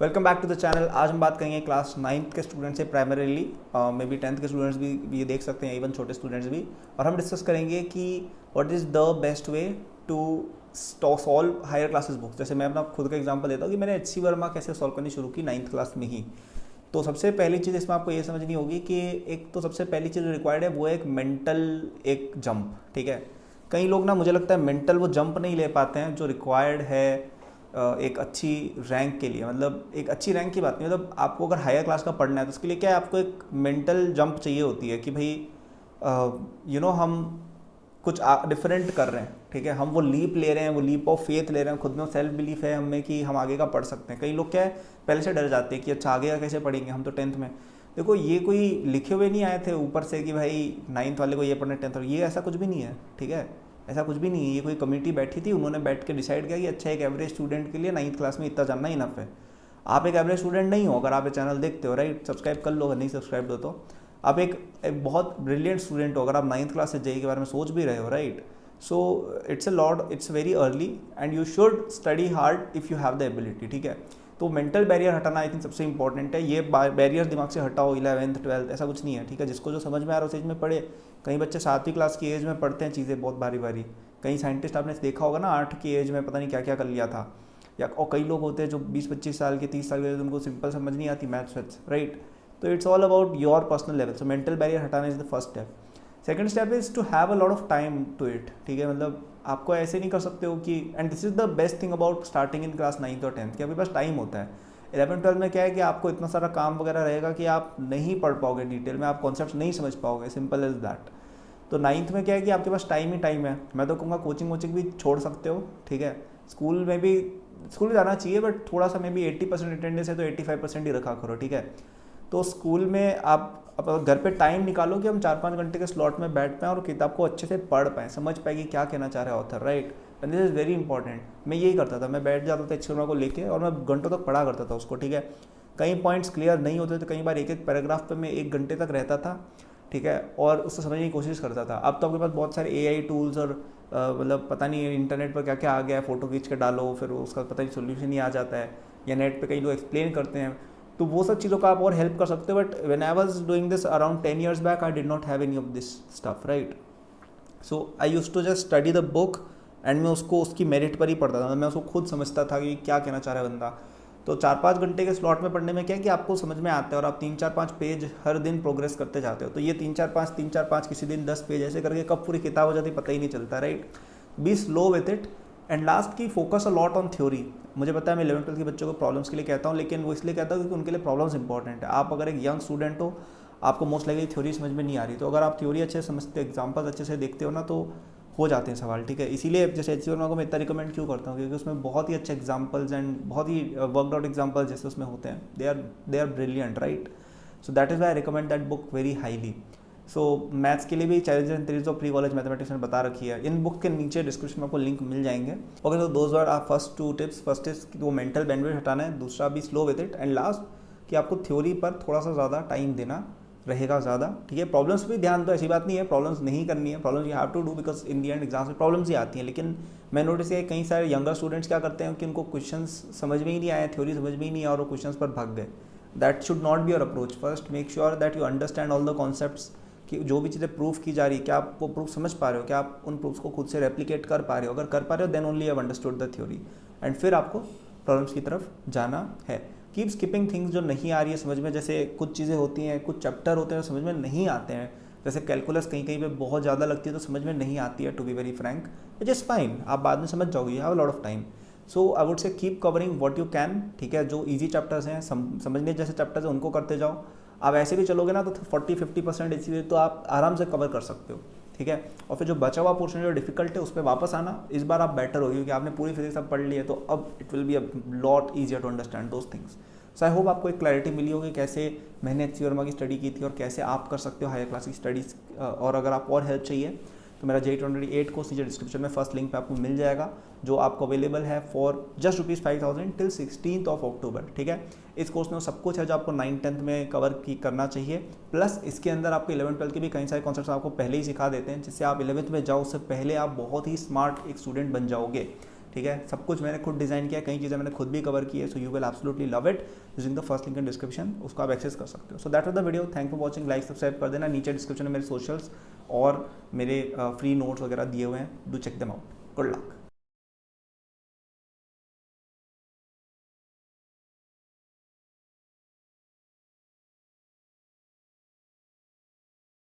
Welcome back to the channel. आज हम बात करेंगे क्लास 9th के स्टूडेंट से प्राइमरीली, मे बी 10th के स्टूडेंट्स भी ये देख सकते हैं, इवन छोटे स्टूडेंट्स भी। और हम डिस्कस करेंगे कि what is the best way to solve higher classes books. जैसे मैं अपना खुद का एग्जांपल देता हूँ कि मैंने HC वर्मा कैसे सॉल्व करनी शुरू की 9th क्लास में ही। तो सबसे पहली चीज़ इसमें आपको ये समझनी होगी कि एक तो सबसे पहली चीज़ रिक्वायर्ड है वो है एक मेंटल एक जंप। ठीक है, कई लोग ना मुझे लगता है मेंटल वो जंप नहीं ले पाते हैं जो रिक्वायर्ड है एक अच्छी रैंक के लिए। मतलब एक अच्छी रैंक की बात नहीं, मतलब आपको अगर हायर क्लास का पढ़ना है तो उसके लिए क्या है, आपको एक मेंटल जंप चाहिए होती है कि भाई हम कुछ डिफरेंट कर रहे हैं। ठीक है, हम वो लीप ले रहे हैं, वो लीप ऑफ फेथ ले रहे हैं, खुद में सेल्फ बिलीफ है हमें कि हम आगे का पढ़ सकते हैं। कई लोग क्या है पहले से डर जाते हैं कि अच्छा आगे का कैसे पढ़ेंगे, हम तो 10th में। देखो ये कोई लिखे हुए नहीं आए थे ऊपर से कि भाई 9th वाले को ये पढ़ना है 10th, ये ऐसा कुछ भी नहीं है। ठीक है, ऐसा कुछ भी नहीं है। ये कोई कमेटी बैठी थी, उन्होंने बैठ के डिसाइड किया कि अच्छा एक एवरेज स्टूडेंट के लिए 9th क्लास में इतना जानना इनफ है। आप एक एवरेज स्टूडेंट नहीं हो अगर आप ये चैनल देखते हो, राइट। सब्सक्राइब कर लो, अगर नहीं सब्सक्राइब दो तो। आप एक बहुत ब्रिलियंट स्टूडेंट हो अगर आप 9th क्लास से JEE के बारे में सोच भी रहे हो, right. So it's a lot, it's very early and you should study hard if you have the ability. ठीक है, तो मेंटल बैरियर हटाना आई थिंक सबसे इंपॉर्टेंट है। ये बैरियर दिमाग से हटाओ। 11th 12th ऐसा कुछ नहीं है। ठीक है, जिसको जो समझ में आ रहा है उस एज में पढ़े। कई बच्चे 7वीं क्लास की एज में पढ़ते हैं चीज़ें बहुत भारी भारी। कई साइंटिस्ट आपने देखा होगा ना 8 की एज में पता नहीं क्या क्या कर लिया था। या और कई लोग होते हैं जो 20-25 साल के 30 साल के, उनको सिंपल समझ नहीं आती मैथ्स, राइट। तो it's all about your personal level. So mental barrier हटाना is the first step. Second step is to have a lot of time to it. ठीक है, मतलब आपको ऐसे नहीं कर सकते हो कि, and this is the best thing about starting in class 9th और 10th कि आपके पास टाइम होता है। 11th 12th में क्या है कि आपको इतना सारा काम वगैरह रहेगा कि आप नहीं पढ़ पाओगे डिटेल में, आप कॉन्सेप्ट नहीं समझ पाओगे, सिंपल एज दैट। तो 9th में क्या है कि आपके पास टाइम ही टाइम है। मैं तो कहूँगा कोचिंग वोचिंग भी छोड़ सकते हो। ठीक है, स्कूल में जाना चाहिए बट थोड़ा सा मे बी 80% अटेंडेंस है तो 85% ही रखा करो। ठीक है, तो स्कूल में आप घर पे टाइम निकालो कि हम 4-5 घंटे के स्लॉट में बैठ पाएँ और किताब को अच्छे से पढ़ पाएँ, समझ पाए कि क्या कहना चाह रहा है author, right. And this is very important. मैं यही करता था, मैं बैठ जाता था HC वर्मा को लेके और मैं घंटों तक पढ़ा करता था उसको। ठीक है, कई पॉइंट्स क्लियर नहीं होते तो कई बार एक एक पैराग्राफ पे मैं 1 घंटे तक रहता था। ठीक है, और उसको समझने की कोशिश करता था। अब तो आपके पास बहुत सारे AI टूल्स और मतलब पता नहीं इंटरनेट पर क्या क्या आ गया है, फ़ोटो खींच के डालो फिर उसका पता नहीं सोल्यूशन ही आ जाता है, या नेट पे कई लोग एक्सप्लेन करते हैं। तो वो सब चीज़ों का आप और हेल्प कर सकते हो। But when I was doing this around 10 years back I did not have any of this stuff, right. So I used to just study the book and मैं उसको उसकी मेरिट पर ही पढ़ता था। मैं उसको खुद समझता था कि क्या कहना चाह रहा है बंदा। तो 4-5 घंटे के स्लॉट में पढ़ने में क्या है कि आपको समझ में आता है और आप 3-4-5 पेज हर दिन प्रोग्रेस करते जाते हो। तो ये 3-4-5 किसी दिन 10 पेज ऐसे करके कब पूरी किताब हो जाती पता ही नहीं चलता, right. Be slow with it and last की focus a lot on theory. मुझे पता है मैं 11th 12th के बच्चों को प्रॉब्लम्स के लिए कहता हूँ, लेकिन वो इसलिए कहता हूँ क्योंकि उनके लिए प्रॉब्लम्स इंपॉर्टेंट है। आप अगर एक यंग स्टूडेंट हो, आपको मोस्ट लाइकली थ्योरी समझ में नहीं आ रही, तो अगर आप थ्योरी अच्छे से समझते, एग्जाम्पल्स अच्छे से देखते हो ना, तो हो जाते हैं सवाल। ठीक है, इसीलिए जैसे HC वर्मा को मैं इतना रिकमेंड क्यों करता हूँ, क्योंकि उसमें बहुत ही अच्छे एग्जाम्पल्स एंड बहुत ही वर्कड आउट एग्जाम्पल्स जैसे उसमें होते हैं। They are brilliant, right. So that is why I recommend that book very highly. So maths के लिए भी challenges and theories of pre college mathematics ने बता रखी है। इन बुक के नीचे डिस्क्रिप्शन में आपको लिंक मिल जाएंगे। ओके, तो those are are first 2 tips. First is कि वो मेंटल बैंडविड्थ हटाना है, दूसरा भी slow with it, and last कि आपको थ्योरी पर थोड़ा सा ज़्यादा टाइम देना रहेगा ज़्यादा। ठीक है, प्रॉब्लम्स भी ध्यान दो, ऐसी बात नहीं है प्रॉब्लम्स नहीं करनी है, problems you have to do because in the end exams में प्रॉब्लम्स ही आती हैं। लेकिन मैं नोटिस किया कई सारे यंगर स्टूडेंट्स क्या करते हैं कि उनको क्वेश्चंस समझ में ही नहीं आए, थ्योरी समझ में ही नहीं आया और वो क्वेश्चंस पर भाग गए। That should not be your approach. First make sure that you understand all the concepts कि जो भी चीज़ें प्रूफ की जा रही है क्या आप वो प्रूफ समझ पा रहे हो, क्या आप उन प्रूफ्स को खुद से रेप्लिकेट कर पा रहे हो। अगर कर पा रहे हो then only have understood the theory, and फिर आपको प्रॉब्लम्स की तरफ जाना है। कीप स्किपिंग थिंग्स जो नहीं आ रही है समझ में। जैसे कुछ चीज़ें होती हैं, कुछ चैप्टर होते हैं समझ में नहीं आते हैं। जैसे कैलकुलस कहीं कहीं पे बहुत ज़्यादा लगती है तो समझ में नहीं आती है, to be very frank, which is fine, आप बाद में समझ जाओगे, you have a lot of time. So I would say keep covering what you can. ठीक है, जो ईजी चैप्टर्स हैं, समझने जैसे चैप्टर्स हैं उनको करते जाओ। आप ऐसे भी चलोगे ना तो 40-50% इसी तो आप आराम से कवर कर सकते हो। ठीक है, और फिर जो बचा हुआ पोर्शन जो डिफिकल्ट है उस पर वापस आना। इस बार आप बेटर हो क्योंकि आपने पूरी फिजिक्स अब पढ़ ली है, तो अब it will be a lot easier to understand those things. So I hope आपको एक क्लैरिटी मिली होगी कैसे मैंने HC वर्मा की स्टडी की थी और कैसे आप कर सकते हो हायर क्लास की स्टडीज़। और अगर आपको और हेल्प चाहिए तो मेरा JEE 2028 कोर्स नीचे डिस्क्रिप्शन में फर्स्ट लिंक पे आपको मिल जाएगा, जो आपको अवेलेबल है फॉर जस्ट ₹5,000 टिल 16th अक्टूबर। ठीक है, इस कोर्स में सब कुछ है जो आपको 9th-10th में कवर करना चाहिए, प्लस इसके अंदर आपको 11th-12th के भी कई सारे कॉन्सेप्ट्स आपको पहले ही सिखा देते हैं, जिससे आप 11th में जाओ उससे पहले आप बहुत ही स्मार्ट एक स्टूडेंट बन जाओगे। ठीक है, सब कुछ मैंने खुद डिज़ाइन किया, कई चीज़ें मैंने खुद भी कवर की है, so you will absolutely love it using the first link in description, उसको आप एक्सेस कर सकते हो। So that was the video, thank for watching, like subscribe कर देना, नीचे डिस्क्रिप्शन में मेरे सोशल्स और मेरे फ्री नोट्स वगैरह दिए हुए हैं, do check them out, good luck.